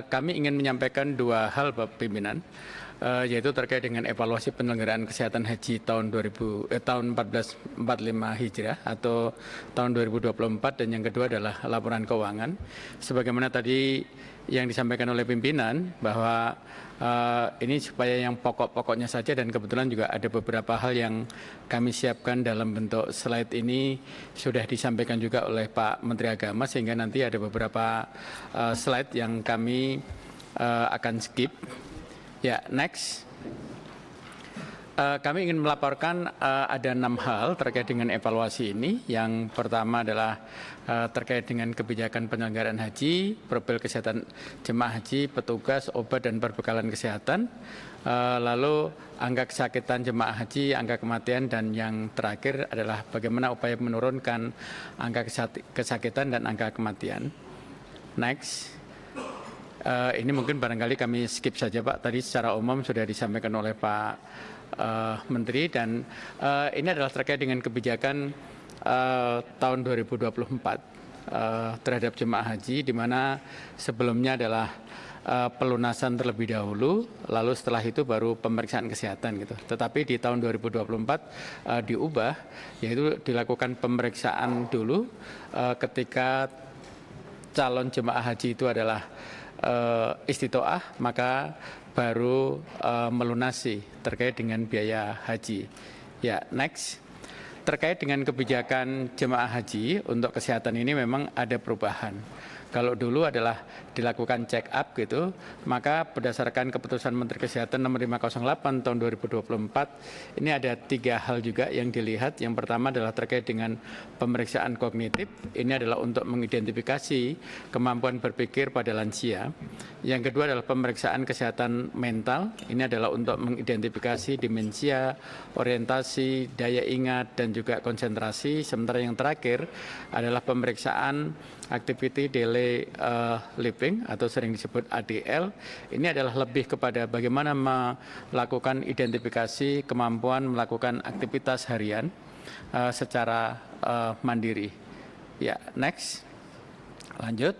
Kami ingin menyampaikan dua hal, Bapak Pimpinan, yaitu terkait dengan evaluasi penyelenggaraan kesehatan haji tahun 1445 Hijrah atau tahun 2024, dan yang kedua adalah laporan keuangan. Sebagaimana tadi yang disampaikan oleh pimpinan bahwa ini supaya yang pokok-pokoknya saja, dan kebetulan juga ada beberapa hal yang kami siapkan dalam bentuk slide ini sudah disampaikan juga oleh Pak Menteri Agama, sehingga nanti ada beberapa slide yang kami akan skip. Ya, next. Kami ingin melaporkan ada 6 hal terkait dengan evaluasi ini. Yang pertama adalah terkait dengan kebijakan penyelenggaraan haji, profil kesehatan jemaah haji, petugas, obat, dan perbekalan kesehatan. Lalu angka kesakitan jemaah haji, angka kematian, dan yang terakhir adalah bagaimana upaya menurunkan angka kesakitan dan angka kematian. Next. Ini mungkin barangkali kami skip saja, Pak. Tadi secara umum sudah disampaikan oleh Pak Menteri, dan ini adalah terkait dengan kebijakan tahun 2024 terhadap jemaah haji, di mana sebelumnya adalah pelunasan terlebih dahulu, lalu setelah itu baru pemeriksaan kesehatan gitu. Tetapi di tahun 2024 diubah, yaitu dilakukan pemeriksaan dulu ketika calon jemaah haji itu adalah istitoah, maka baru melunasi terkait dengan biaya haji. Ya, next. Terkait dengan kebijakan jemaah haji untuk kesehatan ini memang ada perubahan. Kalau dulu adalah dilakukan check up gitu, maka berdasarkan keputusan Menteri Kesehatan nomor 508 tahun 2024, ini ada 3 hal juga yang dilihat. Yang pertama adalah terkait dengan pemeriksaan kognitif. Ini adalah untuk mengidentifikasi kemampuan berpikir pada lansia. Yang kedua adalah pemeriksaan kesehatan mental. Ini adalah untuk mengidentifikasi demensia, orientasi, daya ingat, dan juga konsentrasi. Sementara yang terakhir adalah pemeriksaan activity daily living atau sering disebut ADL. Ini adalah lebih kepada bagaimana melakukan identifikasi kemampuan melakukan aktivitas harian secara mandiri. Ya, next. Lanjut.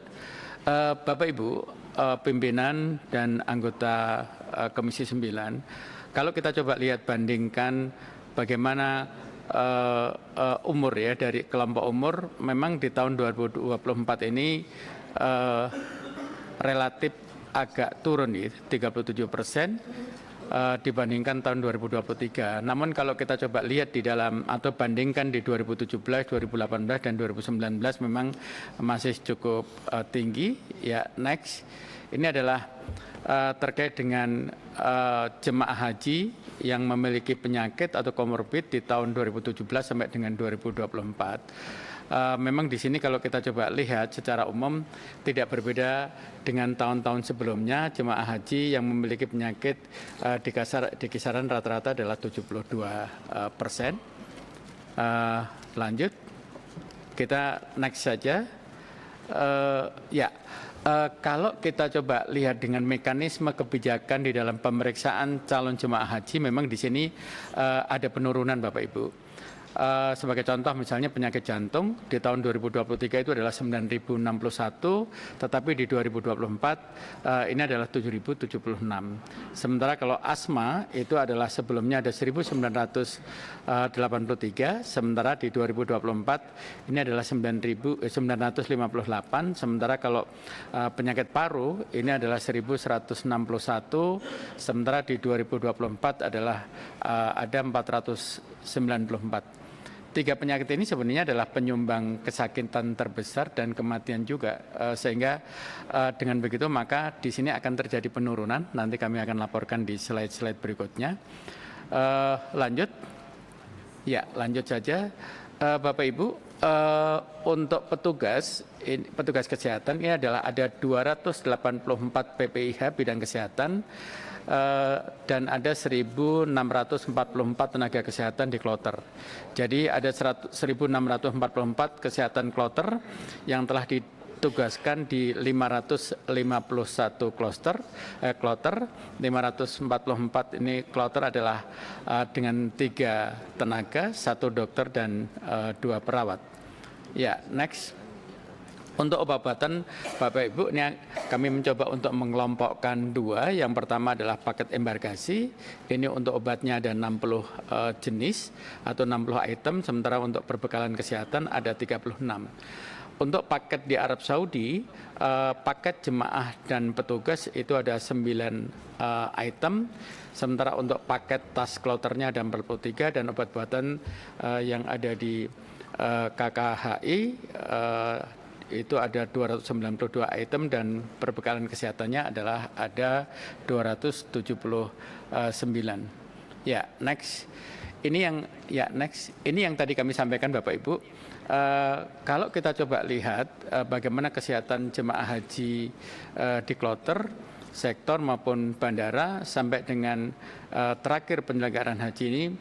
Bapak Ibu pimpinan dan anggota Komisi 9, kalau kita coba lihat bandingkan bagaimana umur ya, dari kelompok umur, memang di tahun 2024 ini relatif agak turun ya, 37% dibandingkan tahun 2023. Namun kalau kita coba lihat di dalam atau bandingkan di 2017, 2018, dan 2019 memang masih cukup tinggi. Ya, next. Ini adalah terkait dengan jemaah haji yang memiliki penyakit atau komorbid di tahun 2017 sampai dengan 2024. Memang di sini kalau kita coba lihat secara umum tidak berbeda dengan tahun-tahun sebelumnya. Jemaah haji yang memiliki penyakit di kisaran rata-rata adalah 72%. Lanjut, kita next saja. Kalau kita coba lihat dengan mekanisme kebijakan di dalam pemeriksaan calon jemaah haji, memang di sini ada penurunan, Bapak Ibu. Sebagai contoh misalnya penyakit jantung di tahun 2023 itu adalah 9.061, tetapi di 2024 ini adalah 7.076. Sementara kalau asma itu adalah sebelumnya ada 1.983, sementara di 2024 ini adalah 9.958, sementara kalau penyakit paru ini adalah 1.161, sementara di 2024 adalah ada 494. 3 penyakit ini sebenarnya adalah penyumbang kesakitan terbesar dan kematian juga, sehingga dengan begitu maka di sini akan terjadi penurunan. Nanti kami akan laporkan di slide-slide berikutnya. Lanjut, ya lanjut saja, Bapak Ibu. Untuk petugas kesehatan ini adalah ada 284 PPIH bidang kesehatan, dan ada 1.644 tenaga kesehatan di kloter. Jadi ada 1.644 kesehatan kloter yang telah ditugaskan di 551 kloter. 544 ini kloter adalah dengan 3 tenaga, 1 dokter dan 2 perawat. Ya, next. Untuk obat-obatan, Bapak Ibu, ini kami mencoba untuk mengelompokkan dua. Yang pertama adalah paket embarkasi. Ini untuk obatnya ada 60 jenis atau 60 item, sementara untuk perbekalan kesehatan ada 36. Untuk paket di Arab Saudi, paket jemaah dan petugas itu ada 9 item, sementara untuk paket tas kloternya ada 43 dan obat-obatan yang ada di KKHI itu ada 292 item dan perbekalan kesehatannya adalah ada 279. Ya, next. Ini yang tadi kami sampaikan Bapak Ibu. Kalau kita coba lihat bagaimana kesehatan jemaah haji di kloter, sektor maupun bandara sampai dengan terakhir penyelenggaraan haji ini,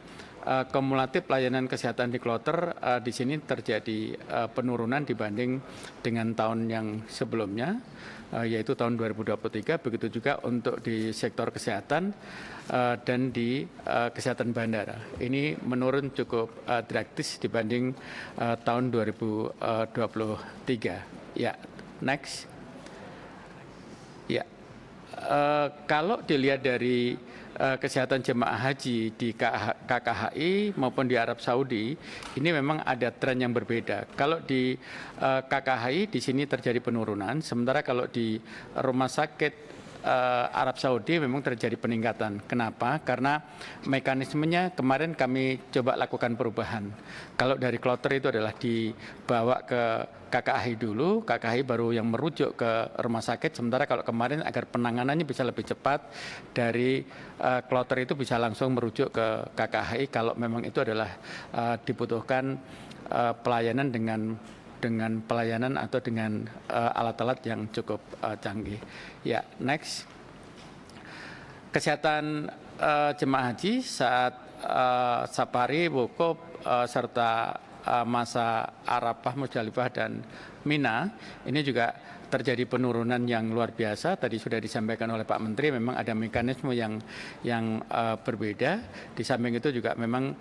kumulatif layanan kesehatan di kloter di sini terjadi penurunan dibanding dengan tahun yang sebelumnya, yaitu tahun 2023. Begitu juga untuk di sektor kesehatan dan di kesehatan bandara. Ini menurun cukup drastis dibanding tahun 2023. Ya, next. Ya, kalau dilihat dari kesehatan jemaah haji di KKHI maupun di Arab Saudi, ini memang ada tren yang berbeda. Kalau di KKHI di sini terjadi penurunan, sementara kalau di rumah sakit Arab Saudi memang terjadi peningkatan. Kenapa? Karena mekanismenya kemarin kami coba lakukan perubahan. Kalau dari kloter itu adalah dibawa ke KKHI dulu, KKHI baru yang merujuk ke rumah sakit, sementara kalau kemarin agar penanganannya bisa lebih cepat, dari kloter itu bisa langsung merujuk ke KKHI kalau memang itu adalah dibutuhkan pelayanan dengan pelayanan atau dengan alat-alat yang cukup canggih. Ya, next. Kesehatan jemaah haji saat safari, wukuf, serta masa Arafah, Musdalifah, dan Mina, ini juga terjadi penurunan yang luar biasa. Tadi sudah disampaikan oleh Pak Menteri, memang ada mekanisme yang berbeda. Di samping itu juga memang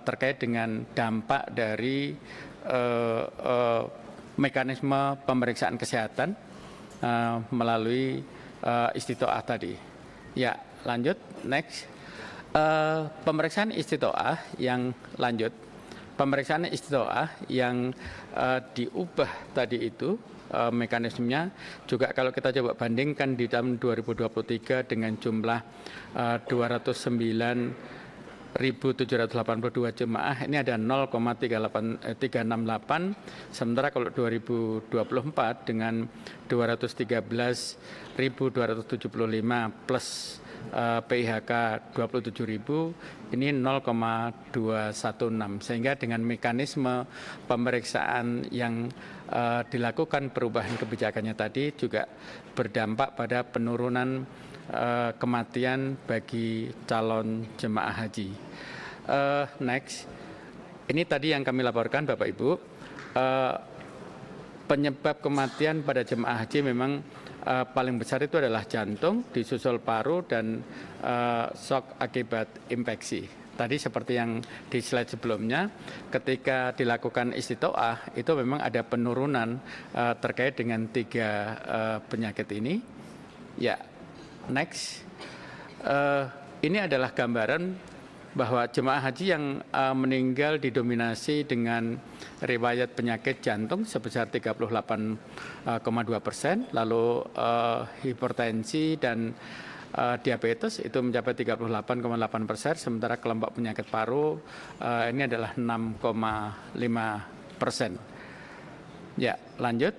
terkait dengan dampak dari mekanisme pemeriksaan kesehatan melalui istitoah tadi. Ya, lanjut, next. Pemeriksaan istitoah yang lanjut. Pemeriksaan istitoah yang diubah tadi itu mekanismenya juga kalau kita coba bandingkan di tahun 2023 dengan jumlah 209.782 jemaah, ini ada 0,368, sementara kalau 2024 dengan 213.275 plus PIHK 27.000, ini 0,216, sehingga dengan mekanisme pemeriksaan yang dilakukan perubahan kebijakannya tadi juga berdampak pada penurunan kematian bagi calon jemaah haji. Next, ini tadi yang kami laporkan Bapak Ibu, penyebab kematian pada jemaah haji memang paling besar itu adalah jantung, disusul paru, dan shock akibat infeksi. Tadi seperti yang di slide sebelumnya, ketika dilakukan istitoah itu memang ada penurunan terkait dengan 3 penyakit ini. Ya, next. Ini adalah gambaran bahwa jemaah haji yang meninggal didominasi dengan riwayat penyakit jantung sebesar 38,2%, lalu hipertensi dan diabetes itu mencapai 38,8%, sementara kelompok penyakit paru ini adalah 6,5%. Ya, lanjut.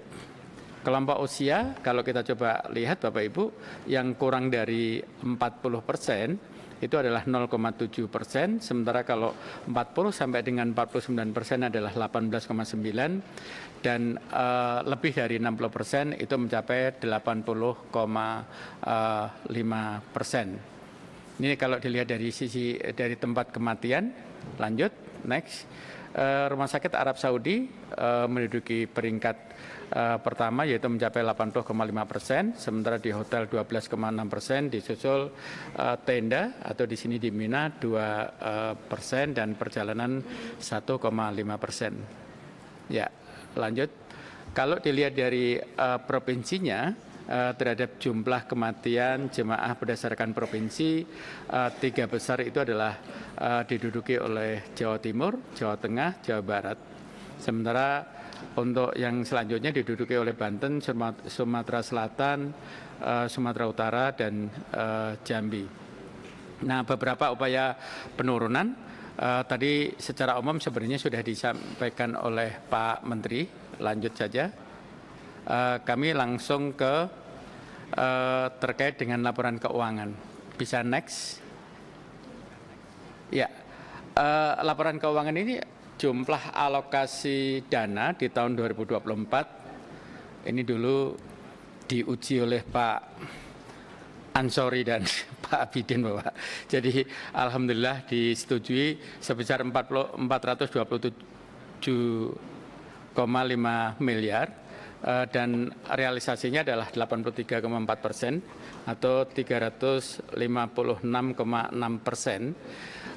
Kelompok usia, kalau kita coba lihat Bapak Ibu, yang kurang dari 40% itu adalah 0,7%, sementara kalau 40 sampai dengan 49% adalah 18,9%, dan lebih dari 60% itu mencapai 80,5%. Ini kalau dilihat dari tempat kematian. Lanjut, next. Rumah sakit Arab Saudi menduduki peringkat pertama, yaitu mencapai 80,5%, sementara di hotel 12,6%, disusul tenda atau di sini di Mina 2% dan perjalanan 1,5%. Ya, lanjut. Kalau dilihat dari provinsinya, terhadap jumlah kematian jemaah berdasarkan provinsi, 3 besar itu adalah diduduki oleh Jawa Timur, Jawa Tengah, Jawa Barat. Sementara untuk yang selanjutnya diduduki oleh Banten, Sumatera Selatan, Sumatera Utara, dan Jambi. Nah, beberapa upaya penurunan tadi secara umum sebenarnya sudah disampaikan oleh Pak Menteri. Lanjut saja. Kami langsung ke terkait dengan laporan keuangan. Bisa next? Ya, laporan keuangan ini jumlah alokasi dana di tahun 2024 ini dulu diuji oleh Pak Ansori dan Pak Abidin, Bapak. Jadi alhamdulillah disetujui sebesar 427,5 miliar. Dan realisasinya adalah 83,4% atau 356,6%.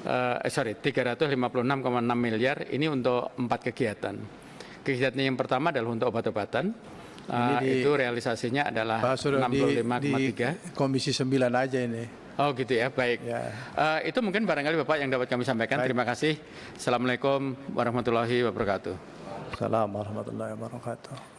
356,6 miliar ini untuk 4 kegiatan. Kegiatan yang pertama adalah untuk obat-obatan. Itu realisasinya adalah 65,3. Di Komisi 9 aja ini. Oh gitu ya, baik. Ya. Itu mungkin barangkali Bapak yang dapat kami sampaikan. Baik. Terima kasih. Assalamualaikum warahmatullahi wabarakatuh. Assalamualaikum warahmatullahi wabarakatuh.